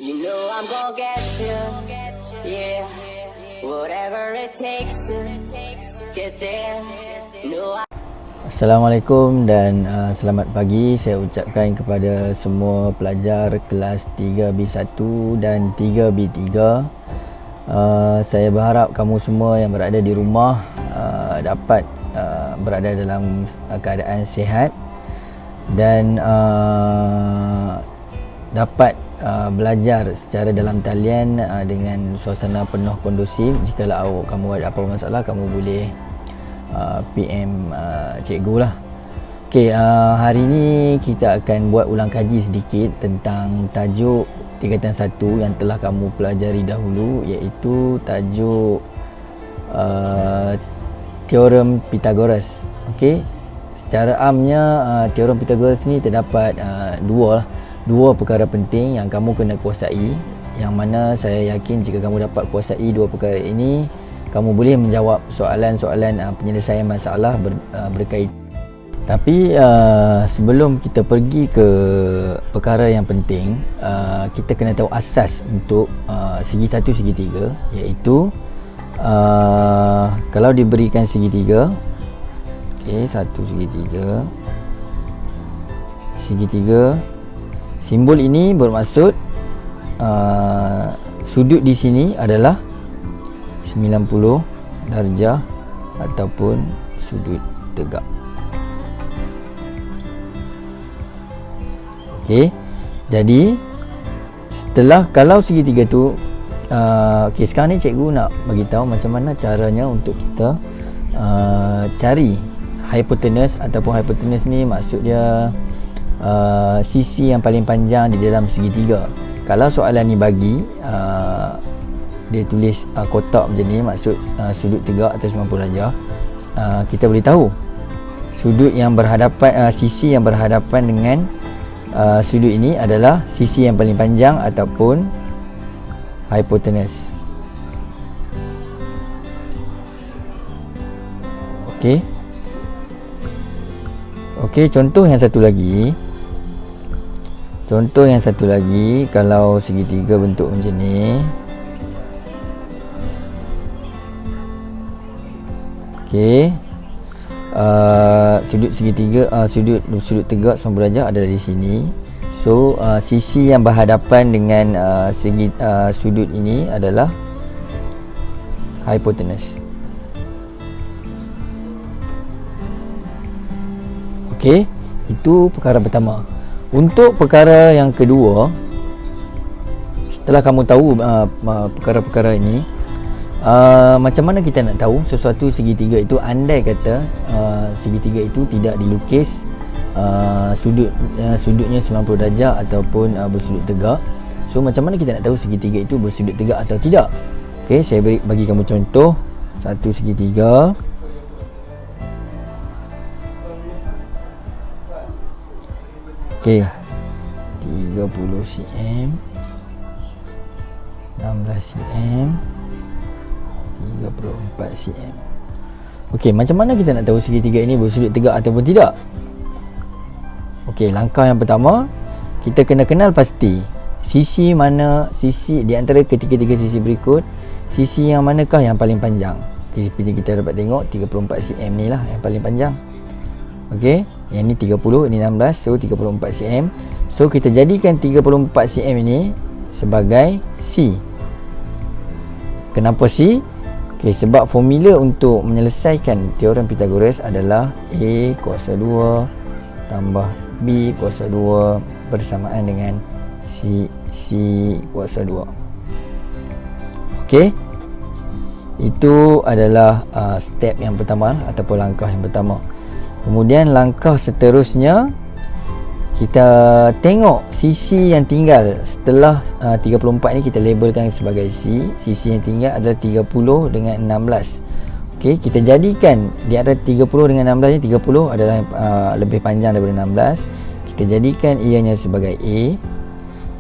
You know I'm gonna get you, yeah. Whatever it takes to get there. No, Assalamualaikum dan selamat pagi saya ucapkan kepada semua pelajar kelas 3B1 dan 3B3. Saya berharap kamu semua yang berada di rumah dapat berada dalam keadaan sihat dan dapat belajar secara dalam talian dengan suasana penuh kondusif. Jikalau kamu ada apa masalah, kamu boleh PM cikgu lah. Okey, hari ni kita akan buat ulang kaji sedikit tentang tajuk tingkatan 1 yang telah kamu pelajari dahulu, iaitu tajuk teorem Pythagoras. Okey, secara amnya teorem Pythagoras ni terdapat dua perkara penting yang kamu kena kuasai, yang mana saya yakin jika kamu dapat kuasai dua perkara ini, kamu boleh menjawab soalan-soalan penyelesaian masalah berkaitan. Tapi sebelum kita pergi ke perkara yang penting, kita kena tahu asas untuk segi 1, segi 3, iaitu kalau diberikan segitiga, okey, 1 segitiga, segitiga, simbol ini bermaksud sudut di sini adalah 90 darjah ataupun sudut tegak. Okey, jadi setelah kalau segitiga tu okey, sekarang ni cikgu nak bagi tahu macam mana caranya untuk kita cari hypotenuse, ataupun hypotenuse ni maksud dia sisi yang paling panjang di dalam segitiga. Kalau soalan ni bagi dia tulis kotak macam ni, maksud sudut tegak atau 90 darjah, kita boleh tahu sudut yang berhadapan, sisi yang berhadapan dengan sudut ini adalah sisi yang paling panjang ataupun hypotenuse. Okey. Okey, contoh yang satu lagi. Contoh yang satu lagi, kalau segitiga bentuk macam ni. Okey. Sudut segitiga, sudut tegak 90 darjah adalah di sini. So sisi yang berhadapan dengan sudut ini adalah hypotenuse. Okey, itu perkara pertama. Untuk perkara yang kedua, setelah kamu tahu perkara-perkara ini, macam mana kita nak tahu sesuatu segitiga itu, andai kata segitiga itu tidak dilukis sudutnya 90 darjah ataupun bersudut tegak. So macam mana kita nak tahu segitiga itu bersudut tegak atau tidak? Okey, saya bagi kamu contoh satu segitiga. Okey, 30 cm, 16 cm, 34 cm. Okey, macam mana kita nak tahu segitiga ini bersudut tegak ataupun tidak? Okey, langkah yang pertama, kita kena kenal pasti sisi mana, sisi di antara ketiga-tiga sisi berikut, sisi yang manakah yang paling panjang. Okey, seperti kita dapat tengok 34 cm ni lah yang paling panjang. Okey, yang ni 30, ini 16, so 34 cm. So kita jadikan 34 cm ini sebagai C. Kenapa C? Okey, sebab formula untuk menyelesaikan teorem Pythagoras adalah A kuasa 2 tambah B kuasa 2 bersamaan dengan C kuasa 2. Okey, itu adalah step yang pertama ataupun langkah yang pertama. Kemudian langkah seterusnya, kita tengok sisi yang tinggal setelah 34 ni kita labelkan sebagai C. Sisi yang tinggal adalah 30 dengan 16. Okey, kita jadikan di antara 30 dengan 16 ni, 30 adalah lebih panjang daripada 16. Kita jadikan ianya sebagai A,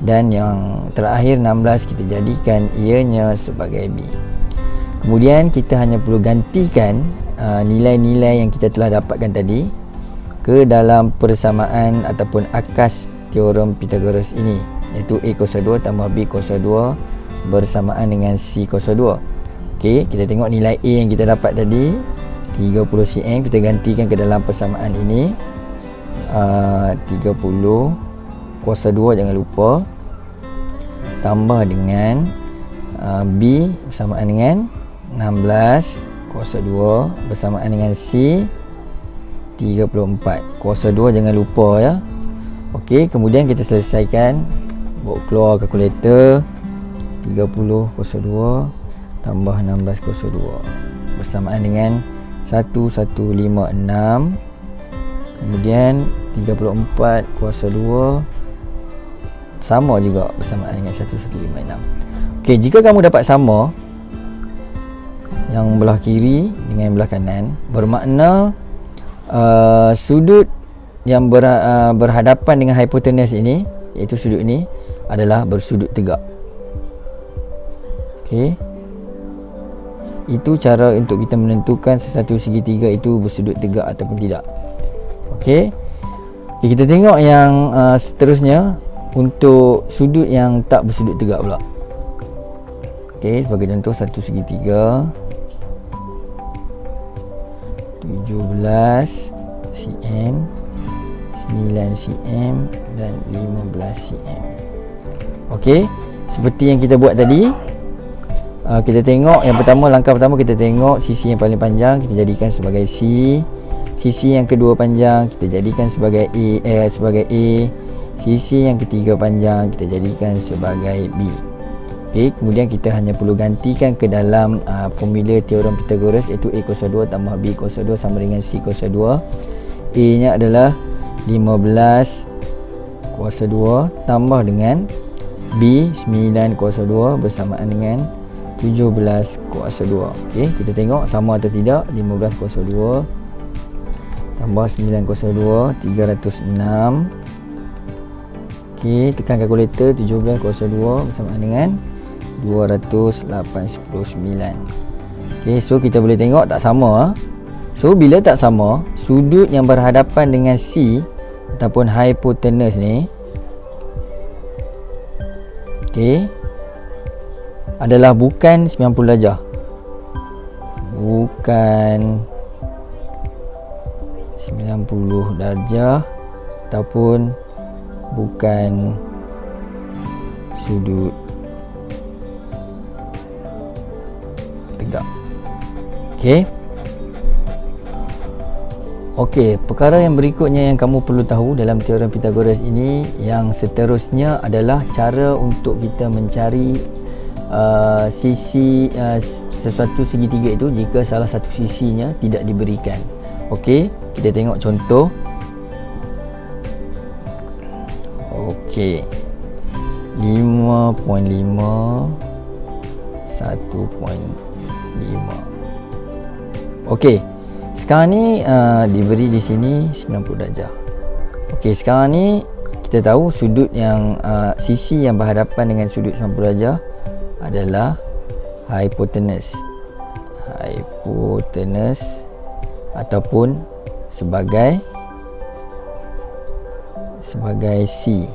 dan yang terakhir 16 kita jadikan ianya sebagai B. Kemudian kita hanya perlu gantikan nilai-nilai yang kita telah dapatkan tadi ke dalam persamaan ataupun akas teorem Pythagoras ini. iaitu A kuasa 2 tambah B kuasa 2 bersamaan dengan C kuasa 2. Okey, kita tengok nilai A yang kita dapat tadi 30 cm, kita gantikan ke dalam persamaan ini. 30 kuasa 2 jangan lupa, tambah dengan B bersamaan dengan 16 kuasa 2 bersamaan dengan C 34 kuasa 2 jangan lupa ya. Okey, kemudian kita selesaikan, bawa keluar kalkulator. 30 kuasa 2 tambah 16 kuasa 2 bersamaan dengan 1156. Kemudian 34 kuasa 2 sama juga bersamaan dengan 1156. Okey, jika kamu dapat sama yang belah kiri dengan belah kanan, bermakna sudut yang berhadapan dengan hipotenus ini, iaitu sudut ini adalah bersudut tegak. Okey, itu cara untuk kita menentukan sesuatu segitiga itu bersudut tegak ataupun tidak. Okey, kita tengok yang seterusnya untuk sudut yang tak bersudut tegak pula. Okey, sebagai contoh satu segitiga 17 cm, 9 cm dan 15 cm. Okey, seperti yang kita buat tadi, kita tengok yang pertama, langkah pertama kita tengok sisi yang paling panjang kita jadikan sebagai C, sisi yang kedua panjang kita jadikan sebagai sebagai A, sisi yang ketiga panjang kita jadikan sebagai B. Okey, kemudian kita hanya perlu gantikan ke dalam formula teorem Pythagoras, iaitu A kuasa 2 tambah B kuasa 2 sama dengan C kuasa 2. A nya adalah 15 kuasa 2 tambah dengan B 9 kuasa 2 bersamaan dengan 17 kuasa 2. Okey, kita tengok sama atau tidak. 15 kuasa 2 tambah 9 kuasa 2 306. Okey, tekan kalkulator. 17 kuasa 2 bersamaan dengan 289. Okey, so kita boleh tengok tak sama. So bila tak sama, sudut yang berhadapan dengan C ataupun hipotenus ni, okey, adalah bukan 90 darjah. Bukan 90 darjah ataupun bukan sudut tegak. Okey. Okey, perkara yang berikutnya yang kamu perlu tahu dalam teorem Pythagoras ini, yang seterusnya adalah cara untuk kita mencari sisi sesuatu segitiga itu jika salah satu sisinya tidak diberikan. Okey, kita tengok contoh. Okey, 5.5 1.5. Okey, sekarang ni diberi di sini 90 darjah. Okey, sekarang ni kita tahu sudut yang sisi yang berhadapan dengan sudut 90 darjah adalah hipotenus ataupun sebagai C.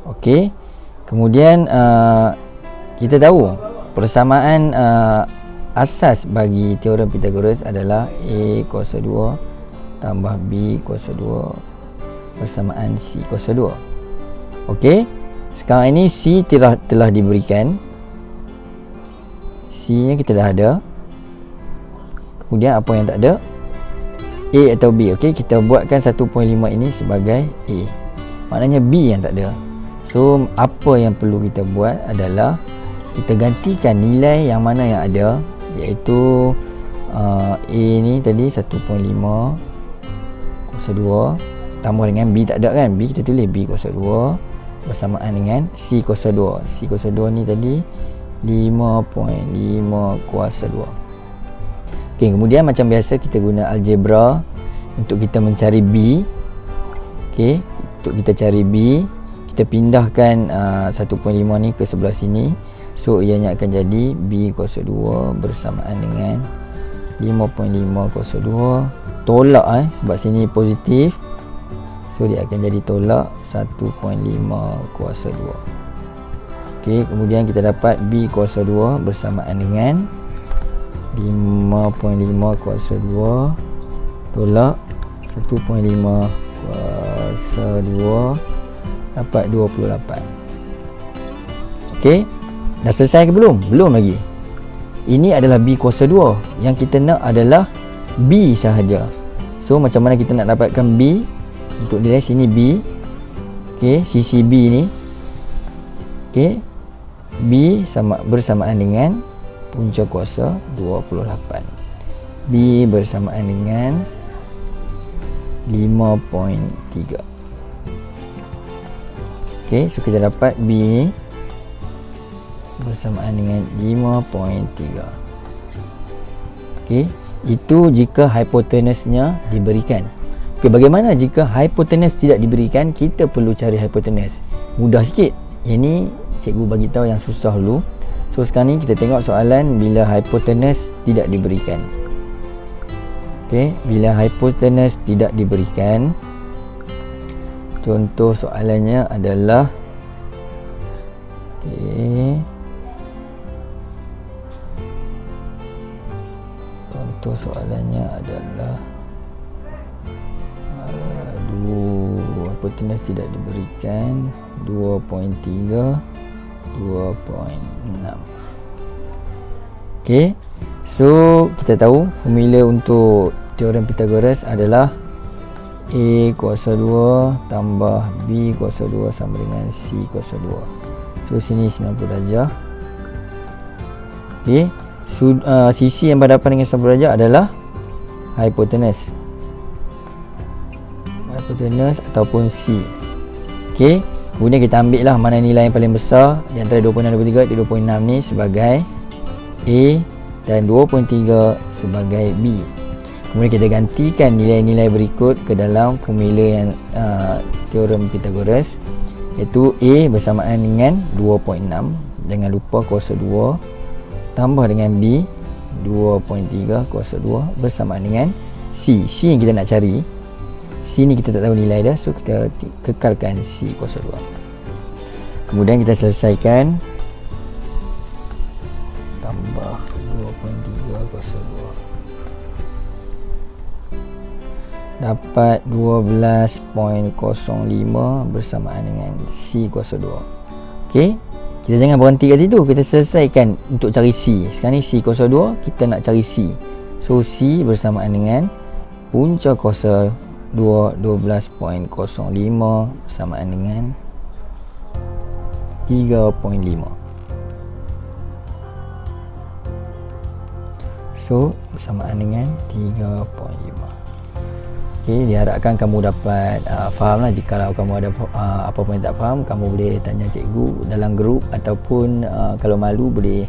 Okey, kemudian kita tahu persamaan asas bagi teorem Pythagoras adalah A kuasa 2 tambah B kuasa 2 bersamaan C kuasa 2. Okey, sekarang ini C telah diberikan. C nya kita dah ada. Kemudian apa yang tak ada? A atau B. Okey, kita buatkan 1.5 ini sebagai A. Maknanya B yang tak ada. So apa yang perlu kita buat adalah kita gantikan nilai yang mana yang ada, iaitu A ni tadi 1.5 kuasa 2 tambah dengan B tak ada kan, B kita tulis B kuasa 2 bersamaan dengan C kuasa 2. C kuasa 2 ni tadi 5.5 kuasa 2. Okey, kemudian macam biasa kita guna algebra untuk kita mencari B. Okey, untuk kita cari B, kita pindahkan 1.5 ni ke sebelah sini. So ianya akan jadi B kuasa 2 bersamaan dengan 5.5 kuasa 2. Tolak sebab sini positif. So dia akan jadi tolak 1.5 kuasa 2. Okey, kemudian kita dapat B kuasa 2 bersamaan dengan 5.5 kuasa 2 tolak 1.5 kuasa 2 dapat 28. Okey, dah selesai ke belum? Belum lagi. Ini adalah B kuasa 2. Yang kita nak adalah B sahaja. So macam mana kita nak dapatkan B? Untuk nilai sini B. Okey, sisi B ni. Okey. B bersamaan dengan punca kuasa 28. B bersamaan dengan 5.3. Okey, so kita dapat B ni bersamaan dengan 5.3. Okey, itu jika hipotenusnya diberikan. Okey, bagaimana jika hipotenus tidak diberikan? Kita perlu cari hipotenus. Mudah sikit. Yang ni cikgu bagi tahu yang susah dulu. So sekarang ni kita tengok soalan bila hipotenus tidak diberikan. Okey, bila hipotenus tidak diberikan, contoh soalannya adalah okey. Contoh soalannya adalah hipotenus tidak diberikan 2.3 2.6. Okey. So kita tahu formula untuk teorem Pythagoras adalah A kuasa 2 tambah B kuasa 2 sama dengan C kuasa 2. So sini 90 darjah. Okey. Sisi yang berhadapan dengan 90 darjah adalah hipotenus. Hipotenus ataupun C. Okey. Kemudian kita ambil lah mana nilai yang paling besar di antara 26 dan 23 iaitu 26 ni sebagai A dan 2.3 sebagai B. Kemudian kita gantikan nilai-nilai berikut ke dalam formula yang teorem Pythagoras, iaitu A bersamaan dengan 2.6, jangan lupa kuasa 2, tambah dengan B 2.3 kuasa 2 bersamaan dengan C. C yang kita nak cari. C ni kita tak tahu nilai dia, so kita kekalkan C kuasa 2. Kemudian kita selesaikan, tambah 2.3 kuasa 2 dapat 12.05 bersamaan dengan C kuasa 2. Okey, kita jangan berhenti kat situ, kita selesaikan untuk cari C. Sekarang ni C kuasa 2, kita nak cari C. So C bersamaan dengan punca kuasa 2 12.05 bersamaan dengan 3.5. So bersamaan dengan 3.5. Okey, diharapkan kamu dapat faham lah. Jikalau kamu ada apa pun yang tak faham, kamu boleh tanya cikgu dalam grup, ataupun kalau malu boleh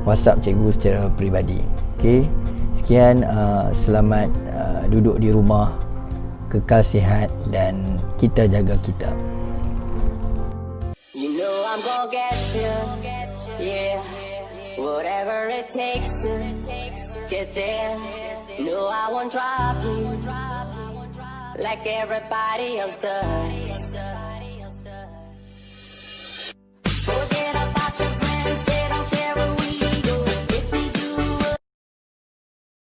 WhatsApp cikgu secara peribadi. Okey, sekian, selamat duduk di rumah, kekal sihat dan kita jaga kita. You know I'm gonna get you, yeah. Whatever it takes to get there. No, I won't drop you like everybody else does.